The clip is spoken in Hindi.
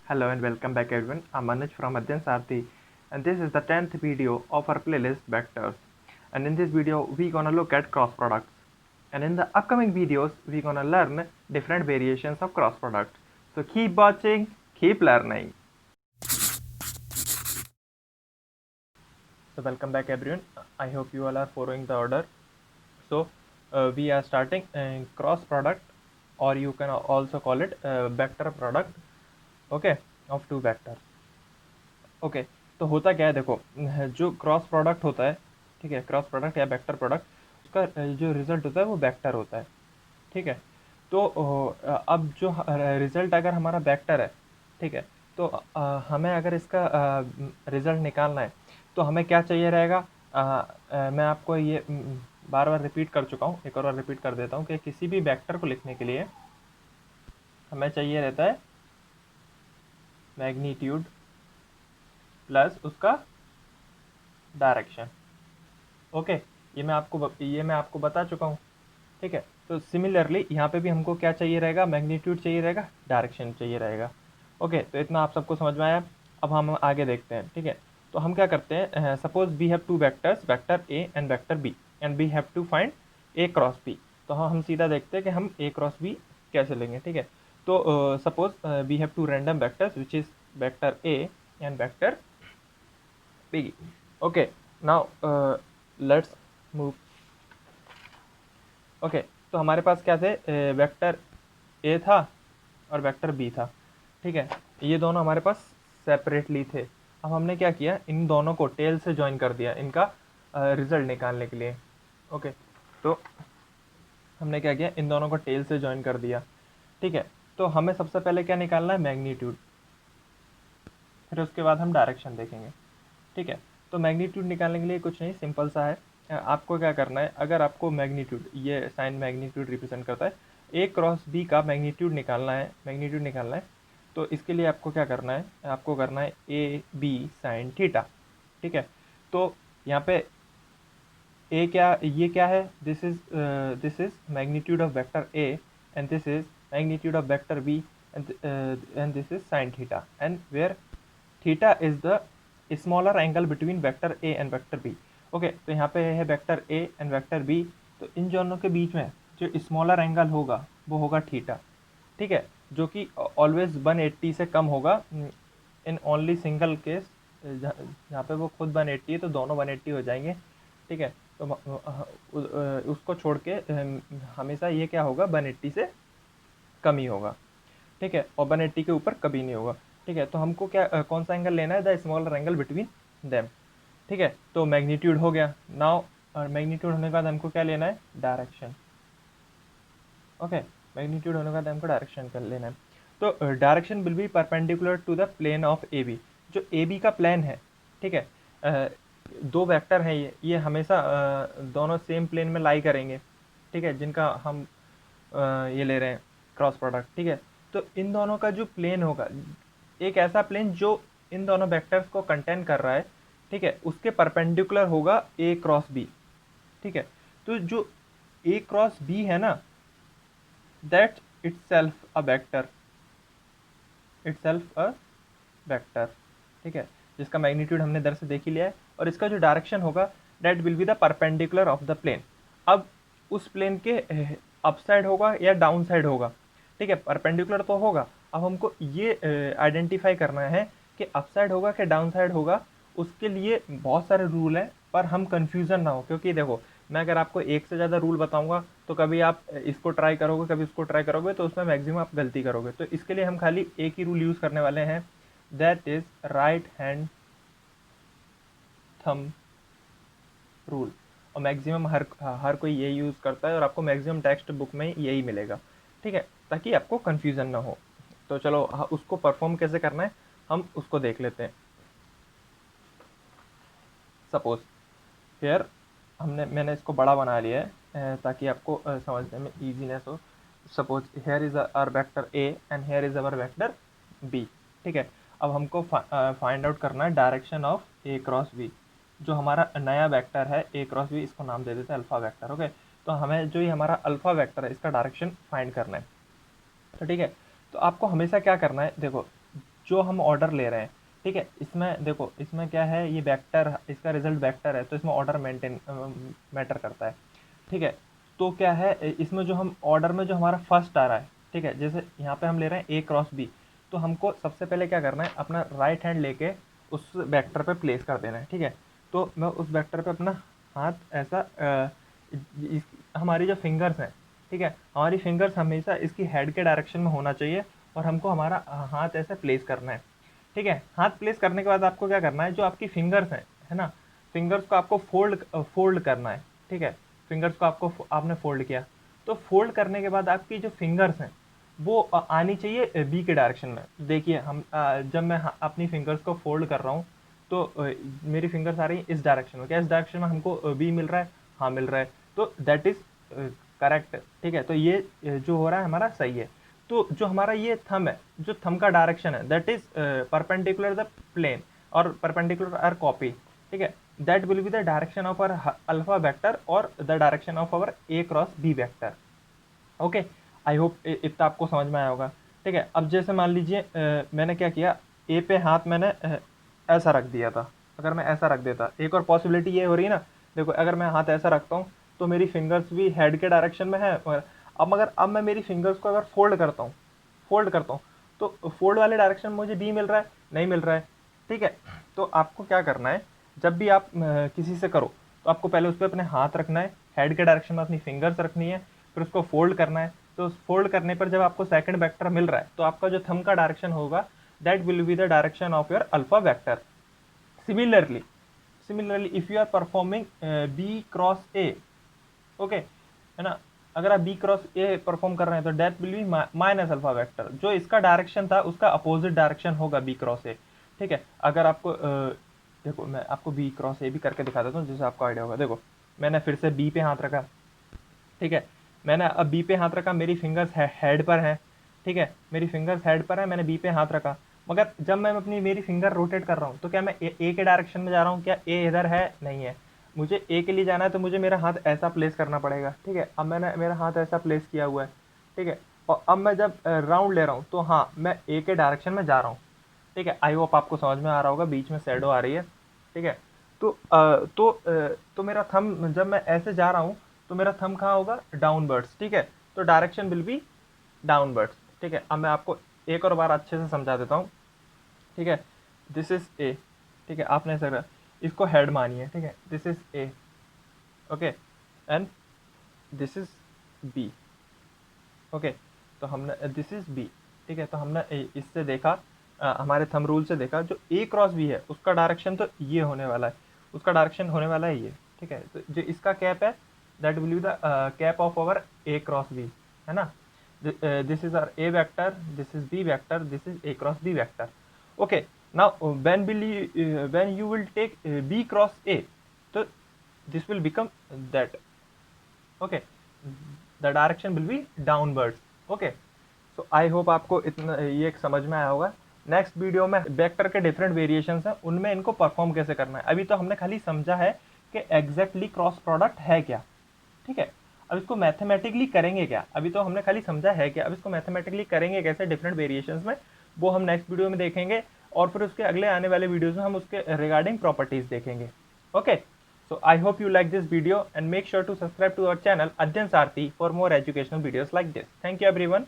Hello and welcome back everyone. I'm Anuj from Adyan Sarthi, and this is the 10th video of our playlist Vectors. And in this video we're gonna look at cross products. And in the upcoming videos we're gonna learn different variations of cross products. So keep watching, keep learning. So welcome back everyone. I hope you all are following the order. So we are starting cross product, or you can also call it vector product, okay, of two vectors. Okay तो होता क्या है, देखो जो क्रॉस प्रोडक्ट होता है, ठीक है, क्रॉस प्रोडक्ट या वेक्टर प्रोडक्ट, उसका जो रिजल्ट होता है वो वेक्टर होता है, ठीक है। तो अब जो रिजल्ट अगर हमारा वेक्टर है, ठीक है, तो हमें अगर इसका रिजल्ट निकालना है तो हमें क्या चाहिए रहेगा। मैं आपको ये बार बार रिपीट कर चुका हूँ, एक और बार रिपीट कर देता हूँ कि किसी भी वेक्टर को लिखने के लिए हमें चाहिए रहता है मैग्नीट्यूड प्लस उसका डायरेक्शन। ओके, ये मैं आपको बता चुका हूँ, ठीक है। तो सिमिलरली यहाँ पे भी हमको क्या चाहिए रहेगा, मैग्नीट्यूड चाहिए रहेगा, डायरेक्शन चाहिए रहेगा। ओके, तो इतना आप सबको समझ में आया। अब हम आगे देखते हैं, ठीक है। तो हम क्या करते हैं, suppose we have two vectors, vector A and vector B, and we have to find A cross B. तो हम सीधा देखते हैं कि हम ए क्रॉस बी कैसे लेंगे, ठीक है। तो suppose we have two random vectors which is vector A and vector B. Okay, now let's move. Okay, तो हमारे पास क्या थे, वेक्टर ए था और वेक्टर बी था, ठीक है। ये दोनों हमारे पास सेपरेटली थे। अब हमने क्या किया, इन दोनों को टेल से ज्वाइन कर दिया इनका रिजल्ट निकालने के लिए। ओके, तो हमने क्या किया, इन दोनों को टेल से ज्वाइन कर दिया, ठीक है। तो हमें सबसे पहले क्या निकालना है, मैग्नीट्यूड, फिर उसके बाद हम डायरेक्शन देखेंगे, ठीक है। तो मैग्नीट्यूड निकालने के लिए कुछ नहीं, सिंपल सा है। आपको क्या करना है, अगर आपको मैग्नीट्यूड, ये साइन मैग्नीट्यूड रिप्रेजेंट करता है, ए क्रॉस बी का मैग्नीट्यूड निकालना है, तो इसके लिए आपको क्या करना है, आपको करना है ए बी साइन थीटा, ठीक है। तो यहाँ पे ए क्या, ये क्या है, this is magnitude of vector A, and this is magnitude of vector B, and this is sine theta, and where theta is the smaller angle between vector A and vector B. Okay, तो यहाँ पे है vector A and vector B, तो इन दोनों के बीच में जो स्मॉलर एंगल होगा वो होगा थीटा, ठीक है, जो कि ऑलवेज 180 से कम होगा इन ओनली सिंगल केस। जहाँ पे वो खुद 180 है तो दोनों 180 हो जाएंगे, ठीक है। तो उसको छोड़ के हमेशा ये क्या होगा, 180 से कम ही होगा, ठीक है, और 180 के ऊपर कभी नहीं होगा, ठीक है। तो हमको क्या कौन सा एंगल लेना है, the smaller angle between them, ठीक है। तो मैग्नीट्यूड हो गया नाउ, और मैग्नीट्यूड होने के बाद हमको क्या लेना है, डायरेक्शन। ओके, मैग्नीट्यूड होने के बाद हमको डायरेक्शन कर लेना है। तो direction will be perpendicular to the plane of A B. जो ए बी का प्लेन है, ठीक है, दो वेक्टर हैं, ये हमेशा दोनों सेम प्लेन में लाई करेंगे, ठीक है, जिनका हम ये ले रहे हैं क्रॉस प्रोडक्ट, ठीक है। तो इन दोनों का जो प्लेन होगा, एक ऐसा प्लेन जो इन दोनों वेक्टर्स को कंटेन कर रहा है, ठीक है, उसके परपेंडिकुलर होगा ए क्रॉस बी, ठीक है। तो जो ए क्रॉस बी है ना, that itself a vector, itself a vector, ठीक है, जिसका मैग्नीट्यूड हमने इधर से देख ही लिया है, और इसका जो डायरेक्शन होगा that will be the perpendicular of the plane. अब उस प्लेन के अप साइड होगा या डाउन साइड होगा, ठीक है, परपेंडिकुलर तो होगा। अब हमको ये आइडेंटिफाई करना है कि अप साइड होगा कि डाउन साइड होगा। उसके लिए बहुत सारे रूल हैं, पर हम कंफ्यूजन ना हो, क्योंकि देखो मैं अगर आपको एक से ज़्यादा रूल बताऊंगा तो कभी आप इसको ट्राई करोगे, कभी इसको ट्राई करोगे, तो उसमें मैक्सिमम आप गलती करोगे। तो इसके लिए हम खाली एक ही रूल यूज़ करने वाले हैं, that is right hand thumb rule. और मैक्सिमम हर कोई ये यूज़ करता है, और आपको मैक्सिमम टेक्स्ट बुक में यही मिलेगा, ठीक है, ताकि आपको कन्फ्यूज़न ना हो। तो चलो उसको परफॉर्म कैसे करना है हम उसको देख लेते हैं। सपोज फिर मैंने इसको बड़ा बना लिया है ताकि आपको समझने में ईजीनेस हो। Suppose here is our vector A and here is our vector B, ठीक है। अब हमको फाइंड आउट करना है direction of A cross B. जो हमारा नया वेक्टर है ए क्रॉस बी, इसको नाम दे देते हैं अल्फा वेक्टर, ओके। तो हमें जो ये हमारा अल्फा वेक्टर है इसका डायरेक्शन फाइंड करना है, तो ठीक है। तो आपको हमेशा क्या करना है, देखो जो हम ऑर्डर ले रहे हैं, ठीक है, इसमें देखो इसमें क्या है, ये वेक्टर, इसका रिजल्ट वेक्टर है, तो इसमें ऑर्डर मेंटेन मैटर करता है, ठीक है। तो क्या है, इसमें जो हम ऑर्डर में जो हमारा फर्स्ट आ रहा है, ठीक है, जैसे यहाँ पे हम ले रहे हैं ए क्रॉस बी, तो हमको सबसे पहले क्या करना है, अपना राइट हैंड लेके उस वेक्टर पे प्लेस कर देना है, ठीक है। तो मैं उस वेक्टर पे अपना हाथ ऐसा हमारी जो फिंगर्स हैं, ठीक है, हमारी फिंगर्स हमेशा इसकी हेड के डायरेक्शन में होना चाहिए, और हमको हमारा हाथ ऐसे प्लेस करना है, ठीक है। हाथ प्लेस करने के बाद आपको क्या करना है, जो आपकी फिंगर्स हैं, है ना, फिंगर्स को आपको फोल्ड करना है, ठीक है। फिंगर्स को आपने फोल्ड किया, तो फोल्ड करने के बाद आपकी जो फिंगर्स हैं वो आनी चाहिए बी के डायरेक्शन में। देखिए हम जब मैं अपनी फिंगर्स को फोल्ड कर रहा हूँ, तो मेरी फिंगर्स आ रही है इस डायरेक्शन में। क्या इस डायरेक्शन में हमको बी मिल रहा है? हाँ मिल रहा है, तो दैट इज करेक्ट, ठीक है। तो ये जो हो रहा है हमारा सही है। तो जो हमारा ये थंब है, जो थंब का डायरेक्शन है, that is perpendicular the plane और परपेंडिकुलर आर कॉपी, ठीक है। That will be the direction of our alpha vector और the direction of our A cross B vector. Okay, I hope इतना आपको समझ में आया होगा, ठीक है। अब जैसे मान लीजिए मैंने क्या किया, ए पे हाथ मैंने ऐसा रख दिया था। अगर मैं ऐसा रख देता, एक और पॉसिबिलिटी ये हो रही है ना, देखो अगर मैं हाथ ऐसा रखता हूँ तो मेरी फिंगर्स भी हेड के डायरेक्शन में है, और अब मैं मेरी फिंगर्स को अगर फोल्ड करता हूँ, तो फोल्ड वाले डायरेक्शन में मुझे बी मिल रहा है? नहीं मिल रहा है, ठीक है। तो आपको क्या करना है, जब भी आप किसी से करो, तो आपको पहले उस पर अपने हाथ रखना है, हेड के डायरेक्शन में अपनी फिंगर्स रखनी है, फिर उसको फोल्ड करना है। तो फोल्ड करने पर जब आपको सेकंड वेक्टर मिल रहा है, तो आपका जो थंब का डायरेक्शन होगा, that will be the direction of your alpha vector. Similarly if you are performing B cross A, okay, है ना, अगर आप बी क्रॉस ए परफॉर्म कर रहे हैं तो that will B minus alpha vector. जो इसका डायरेक्शन था उसका अपोजिट डायरेक्शन होगा बी क्रॉस ए, ठीक है। अगर आपको देखो मैं आपको बी क्रॉस ए भी करके दिखा देता हूँ जिससे आपको आइडिया होगा। देखो मैंने फिर से बी पे हाथ रखा, ठीक है, मैंने अब बी पे हाथ रखा, मेरी फिंगर्स हेड पर हैं, ठीक है, मेरी फिंगर्स हेड पर है, मैंने बी पे हाथ रखा, मगर जब मैं अपनी मेरी फिंगर रोटेट कर रहा हूँ तो क्या मैं ए के डायरेक्शन में जा रहा हूँ? क्या ए इधर है? नहीं है। मुझे ए के लिए जाना है तो मुझे मेरा हाथ ऐसा प्लेस करना पड़ेगा, ठीक है। अब मैंने मेरा हाथ ऐसा प्लेस किया हुआ है, ठीक है, और अब मैं जब राउंड ले रहा हूँ तो हाँ मैं ए के डायरेक्शन में जा रहा हूँ, ठीक है। आई होप आपको समझ में आ रहा होगा, बीच में शैडो आ रही है, ठीक है। तो तो मेरा थंब जब मैं ऐसे जा रहा हूँ तो मेरा थंब कहाँ होगा? डाउनवर्ड्स, ठीक है। तो डायरेक्शन विल बी डाउनवर्ड्स, ठीक है। अब मैं आपको एक और बार अच्छे से समझा देता हूँ, ठीक है। दिस इज ए, ठीक है, आपने ऐसा करा, इसको हेड मानिए, ठीक है, this is A, okay, and this is B, okay. तो हमने दिस इज बी, ठीक है, तो हमने इससे देखा, हमारे थंब रूल से देखा, जो ए क्रॉस बी है उसका डायरेक्शन तो ये होने वाला है, उसका डायरेक्शन होने वाला है ये, ठीक है। तो जो इसका कैप है, that will be the cap of our A cross B, है ना। This is our A vector, this is B vector, this is A cross B vector, okay. Now when you will take B cross A, तो this will become that, okay, the direction will be downwards, okay. So I hope आपको इतना ये समझ में आया होगा। नेक्स्ट वीडियो में वेक्टर के डिफरेंट वेरिएशंस हैं, उनमें इनको परफॉर्म कैसे करना है। अभी तो हमने खाली समझा है कि एग्जैक्टली क्रॉस प्रोडक्ट है क्या, ठीक है। अब इसको मैथमेटिकली करेंगे क्या, अभी तो हमने खाली समझा है क्या, अब इसको मैथमेटिकली करेंगे कैसे डिफरेंट वेरिएशंस में, वो हम नेक्स्ट वीडियो में देखेंगे, और फिर उसके अगले आने वाले वीडियोज में हम उसके रिगार्डिंग प्रॉपर्टीज देखेंगे, okay. So I hope you like this video and make sure to subscribe to our channel Adyan Sarthi for more educational videos like this. Thank you everyone.